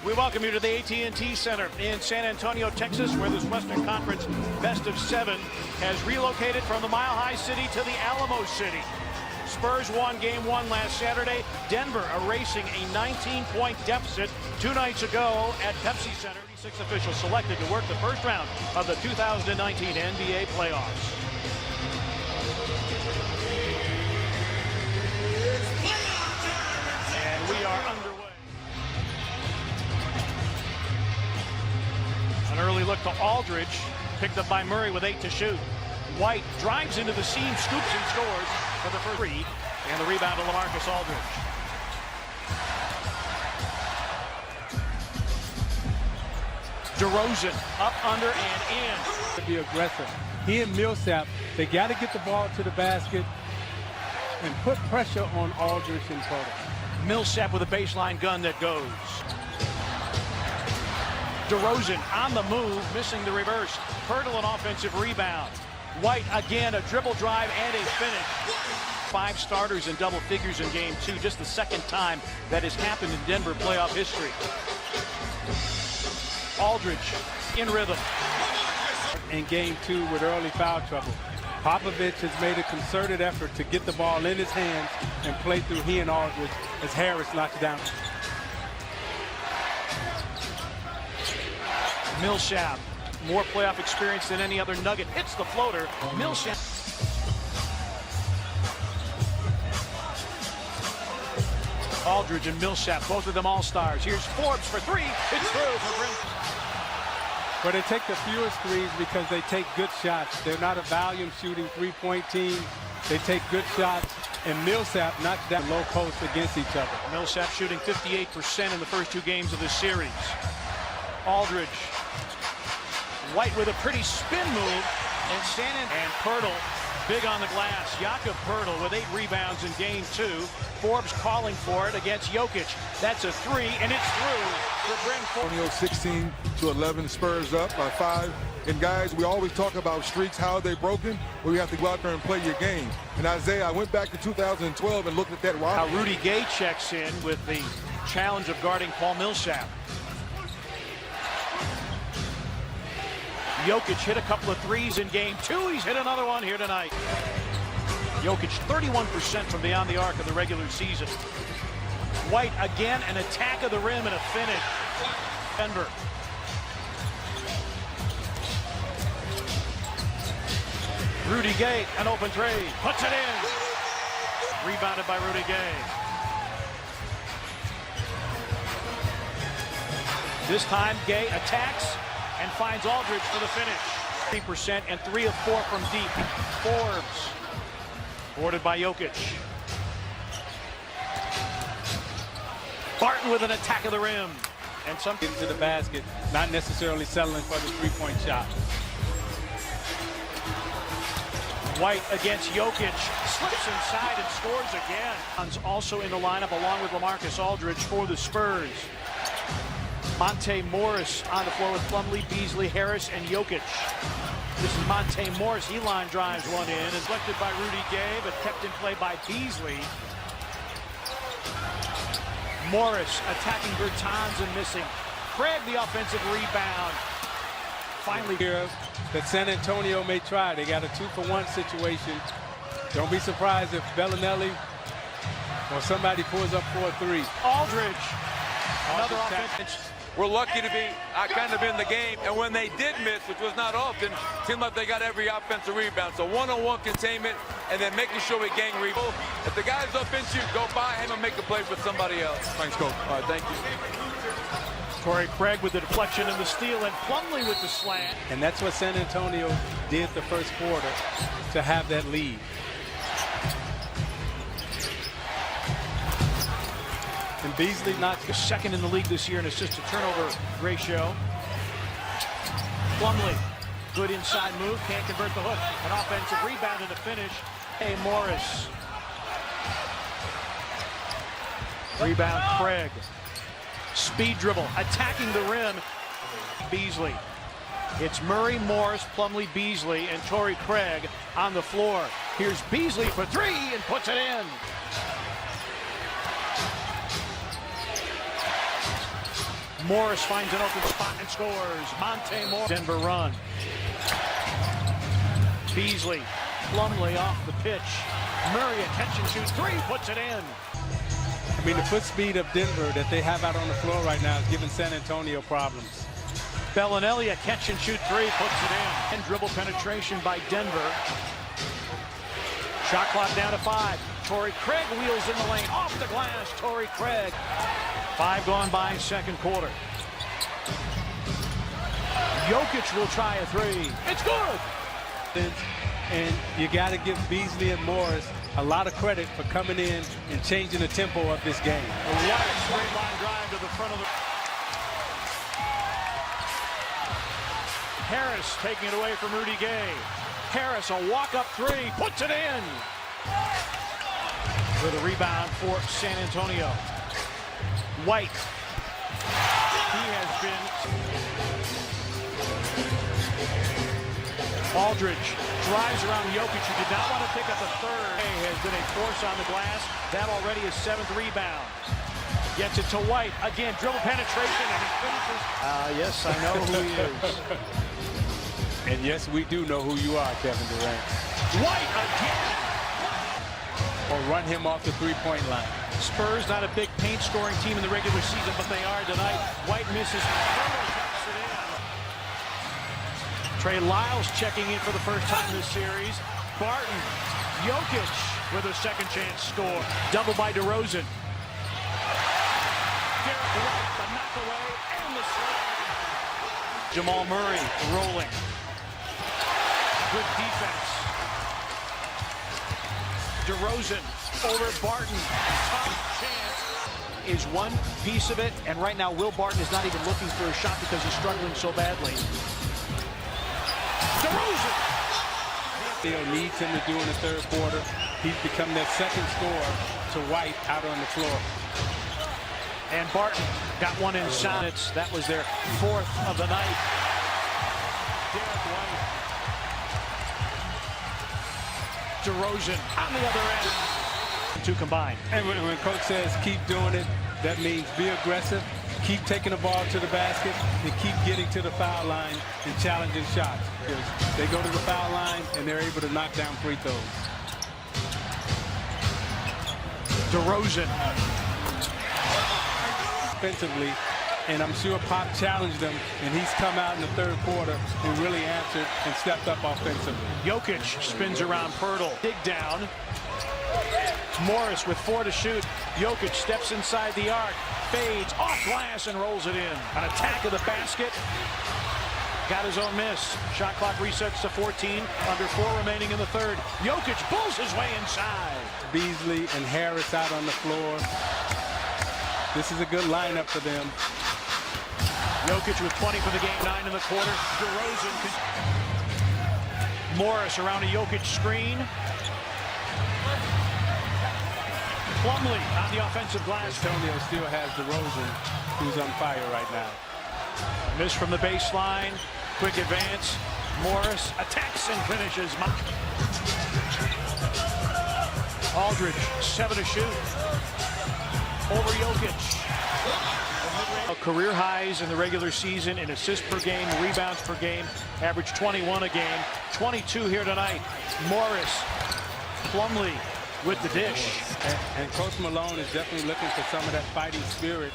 We welcome you to the AT&T Center in San Antonio, Texas, where this Western Conference Best of 7 has relocated from the Mile High City to the Alamo City. Spurs won Game 1 last Saturday. Denver erasing a 19-point deficit 2 nights ago at Pepsi Center. 36 officials selected to work the first round of the 2019 NBA playoffs. And we are underway. An early look to Aldridge, picked up by Murray with 8 to shoot. White drives into the seam, scoops and scores for the first 3, and the rebound to LaMarcus Aldridge. DeRozan up, under, and in. To be aggressive. He and Millsap, they got to get the ball to the basket and put pressure on Aldridge and Poeltl. Millsap with a baseline gun that goes. DeRozan on the move, missing the reverse. Poeltl an offensive rebound. White again, a dribble drive and a finish. 5 starters in double figures in Game 2, just the second time that has happened in Denver playoff history. Aldridge in rhythm. In Game 2 with early foul trouble. Popovich has made a concerted effort to get the ball in his hands and play through he and Aldridge as Harris knocks down. Millsap, more playoff experience than any other Nugget, hits the floater. Millsap. Aldridge and Millsap, both of them all-stars. Here's Forbes for 3. It's through for Bryn. But they take the fewest threes because they take good shots. They're not a volume shooting three-point team. They take good shots, and Millsap knocks down low posts against each other. Millsap shooting 58% in the first 2 games of this series. Aldridge. White with a pretty spin move, and Poeltl big on the glass. Jakob Poeltl with 8 rebounds in Game 2. Forbes calling for it against Jokic. That's a 3, and it's through for Bryn Forbes. 16-11, Spurs up by 5. And guys, we always talk about streaks, how are they broken? Well, you have to go out there and play your game. And Isaiah, I went back to 2012 and looked at that. Now Rudy Gay checks in with the challenge of guarding Paul Millsap. Jokic hit a couple of 3s in Game 2. He's hit another one here tonight. Jokic 31% from beyond the arc of the regular season. White again, an attack of the rim and a finish. Denver. Rudy Gay, an open trade, puts it in. Rebounded by Rudy Gay. This time Gay attacks and finds Aldridge for the finish. 3% and 3 of 4 from deep. Forbes, boarded by Jokic. Barton with an attack of the rim. And some into the basket, not necessarily settling for the three-point shot. White against Jokic, slips inside and scores again. Also in the lineup along with LaMarcus Aldridge for the Spurs. Monte Morris on the floor with Plumlee, Beasley, Harris, and Jokic. This is Monte Morris. He line drives one in, deflected by Rudy Gay, but kept in play by Beasley. Morris attacking Bertans and missing. Craig the offensive rebound. Finally here that San Antonio may try. They got a 2-for-1 situation. Don't be surprised if Bellinelli or somebody pulls up for a 3. Aldridge, another offense. We're lucky to be kind of in the game, and when they did miss, which was not often, seemed like they got every offensive rebound. So one-on-one containment, and then making sure we gang rebound. If the guy's up in you, go by him and make a play for somebody else. Thanks, Coach. All right, thank you. Torrey Craig with the deflection and the steal, and Plumlee with the slant. And that's what San Antonio did the first quarter to have that lead. And Beasley not second in the league this year in assist-to-turnover ratio. Plumlee, good inside move, can't convert the hook. An offensive rebound and a finish. Hey, Morris. Rebound, Craig. Speed dribble, attacking the rim. Beasley. It's Murray, Morris, Plumlee, Beasley, and Torrey Craig on the floor. Here's Beasley for 3 and puts it in. Morris finds an open spot and scores. Monte Morris. Denver run. Beasley, Plumlee off the pitch. Murray, a catch and shoot three, puts it in. I mean, the foot speed of Denver that they have out on the floor right now is giving San Antonio problems. Bellinelli, a catch and shoot three, puts it in. And dribble penetration by Denver. Shot clock down to 5. Torrey Craig wheels in the lane, off the glass. Torrey Craig. 5 gone by second quarter. Jokic will try a three. It's good. And you got to give Beasley and Morris a lot of credit for coming in and changing the tempo of this game. A wide straight line drive to the front of the... Harris taking it away from Rudy Gay. Harris, a walk-up three, puts it in. With a rebound for San Antonio. White. He has been... Aldridge drives around Jokic, who did not want to pick up a third. Has been a force on the glass. That already is 7th rebound. Gets it to White. Again, dribble penetration, and he finishes. Yes, I know who he is. And yes, we do know who you are, Kevin Durant. White again. Or run him off the three-point line. Spurs not a big paint scoring team in the regular season, but they are tonight. White misses. Trey Lyles checking in for the first time this series. Barton, Jokic with a second chance score. Double by DeRozan. Derek White, the knockaway and the slam. Jamal Murray rolling. Good defense. DeRozan over Barton. Top chance is one piece of it, and right now Will Barton is not even looking for a shot because he's struggling so badly. DeRozan! Theo needs him to do in the third quarter. He's become that second scorer to White out on the floor. And Barton got one inside. That was their 4th of the night. Derek White. DeRozan on the other end. 2 combined. And when Coach says keep doing it, that means be aggressive, keep taking the ball to the basket, and keep getting to the foul line and challenging shots. Because they go to the foul line and they're able to knock down free throws. DeRozan. Offensively, and I'm sure Pop challenged him, and he's come out in the third quarter and really answered and stepped up offensively. Jokic spins around Pirtle. Dig down. Morris with 4 to shoot. Jokic steps inside the arc, fades off glass and rolls it in. An attack of the basket. Got his own miss. Shot clock resets to 14. Under 4 remaining in the third. Jokic pulls his way inside. Beasley and Harris out on the floor. This is a good lineup for them. Jokic with 20 for the game, 9 in the quarter. DeRozan. Morris around a Jokic screen. Plumlee on the offensive glass. Antonio still has DeRozan, who's on fire right now. Miss from the baseline. Quick advance. Morris attacks and finishes. Aldridge, 7 to shoot. Over Jokic. Career highs in the regular season in assists per game, rebounds per game. Average 21 a game. 22 here tonight. Morris, Plumlee with the dish. And Coach Malone is definitely looking for some of that fighting spirit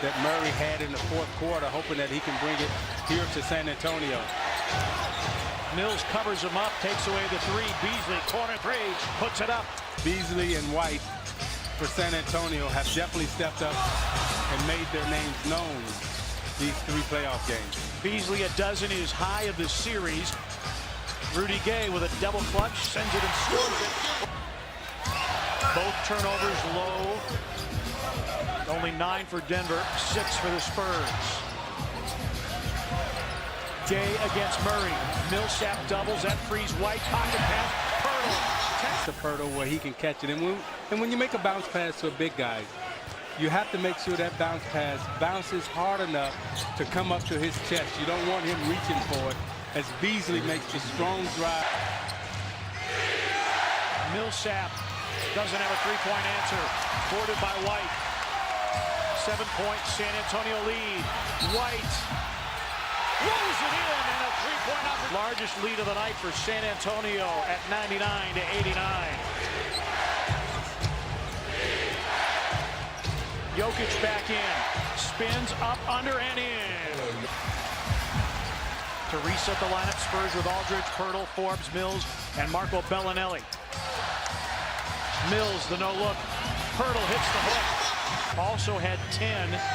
that Murray had in the fourth quarter, hoping that he can bring it here to San Antonio. Mills covers him up, takes away the 3. Beasley, corner 3, puts it up. Beasley and White for San Antonio have definitely stepped up and made their names known these 3 playoff games. Beasley, a dozen is high of the series. Rudy Gay with a double clutch, sends it and scores it. Both turnovers low. Only 9 for Denver, 6 for the Spurs. Gay against Murray. Millsap doubles, that frees White. Pocket pass, Pirtle. To Pirtle where he can catch it. And when you make a bounce pass to a big guy, you have to make sure that bounce pass bounces hard enough to come up to his chest. You don't want him reaching for it as Beasley makes the strong drive. Millsap doesn't have a 3-point answer. Boarded by White. 7-point San Antonio lead. White rolls it in, and a three-point opportunity. Largest lead of the night for San Antonio at 99-89. Jokic back in, spins up, under, and in. To reset the lineup, Spurs with Aldridge, Pirtle, Forbes, Mills, and Marco Bellinelli. Mills, the no-look. Pirtle hits the hook. Also had 10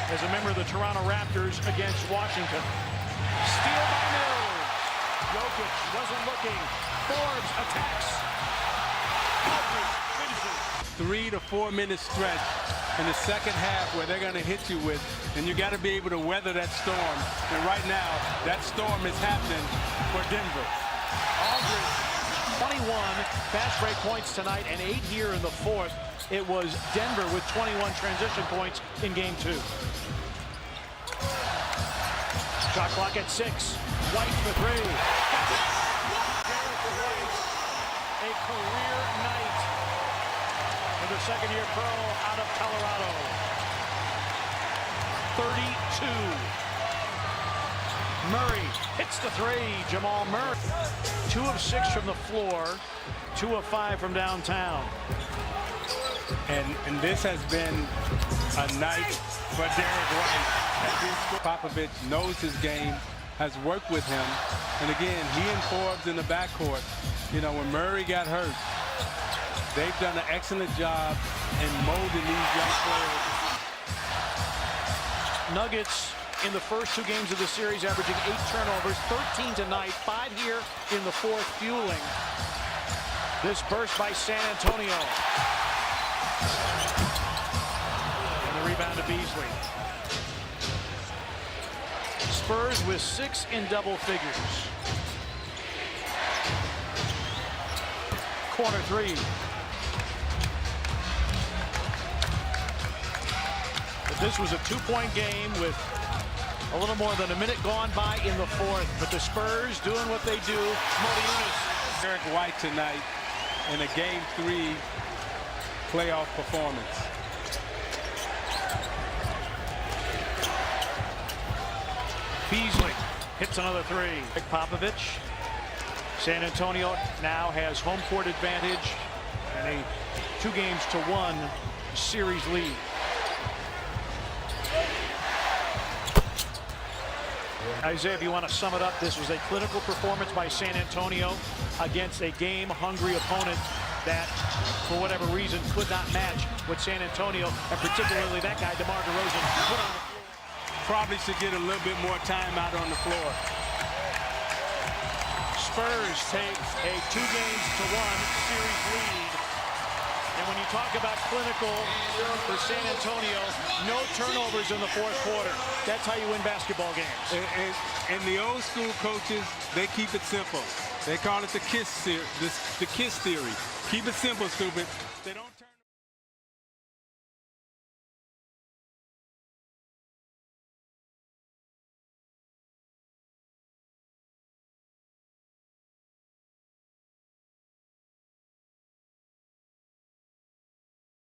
as a member of the Toronto Raptors against Washington. Steal by Mills. Jokic wasn't looking. Forbes attacks. Aldridge finishes. 3 to 4 minute stretch in the second half where they're going to hit you with, and you got to be able to weather that storm. And right now, that storm is happening for Denver. Aldridge, 21 fast break points tonight and 8 here in the fourth. It was Denver with 21 transition points in game 2. Shot clock at 6. White for 3. A career night for the second-year pro out of Colorado. 32. Murray hits the 3. Jamal Murray. 2 of 6 from the floor. 2 of 5 from downtown. And this has been a night for Derek White. Popovich knows his game, has worked with him. And again, he and Forbes in the backcourt. You know, when Murray got hurt, they've done an excellent job in molding these young players. Nuggets in the first 2 games of the series averaging 8 turnovers, 13 tonight, 5 here in the fourth, fueling this burst by San Antonio. And the rebound to Beasley. Spurs with 6 in double figures. Corner 3. But this was a 2-point game with a little more than a minute gone by in the fourth. But the Spurs doing what they do. Modiunas. Derek White tonight in a game 3 playoff performance. Beasley hits another 3. Popovich. San Antonio now has home court advantage and a 2-1 series lead. Isaiah, if you want to sum it up, this was a clinical performance by San Antonio against a game-hungry opponent that, for whatever reason, could not match what San Antonio, and particularly that guy, DeMar DeRozan, put on the floor. Probably should get a little bit more time out on the floor. Spurs take a 2-1 series lead. And when you talk about clinical for San Antonio, no turnovers in the fourth quarter. That's how you win basketball games. And the old school coaches, they keep it simple. They call it the KISS theory. Keep it simple, stupid. They don't